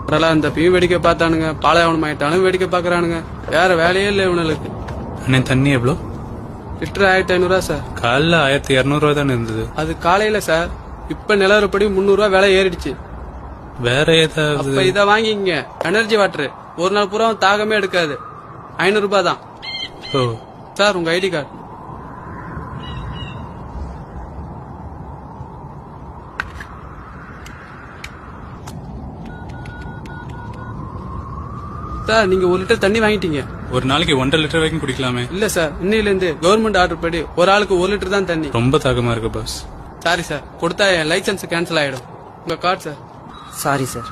அதெல்லாம் அந்த பீம் வேடிக்கை பார்த்தானுங்க, பாலைவனம் ஆயிட்டாலும் வேடிக்கை பாக்குறானுங்க. வேற வேலையே இல்லை இவனுக்கு. அண்ணே தண்ணி எவ்வளோ? Litre 1500 sir. காலைல 1200 தானே இருந்தது. அது காலையில சார். இப்ப நிலவரப்படி 300 விலை ஏறிடுச்சு. வேற ஏதாவது? அப்ப இத வாங்கிங்க, எனர்ஜி வாட்டர். ஒரு நாள் பூரா தாகமே எடுக்காது. 500 தான். ஓ சார் உங்க ஐடி கார்டு. சார் நீங்க 1 லிட்டர் தண்ணி வாங்கிட்டீங்க. ஒரு நாளைக்கு 1.5 லிட்டர் வரைக்கும் குடிக்கலாமே. இல்ல சார், இன்னையில இருந்து கவர்மெண்ட் ஆர்டர் படி ஒரு ஆளுக்கு 1 லிட்டர் தான் தண்ணி. ரொம்ப தாகமா இருக்கு பாஸ். சாரி சார், கொடுத்தா என் லைசன்ஸ் கேன்சல் ஆயிடும். உங்க கார்டு சார். Sorry sir.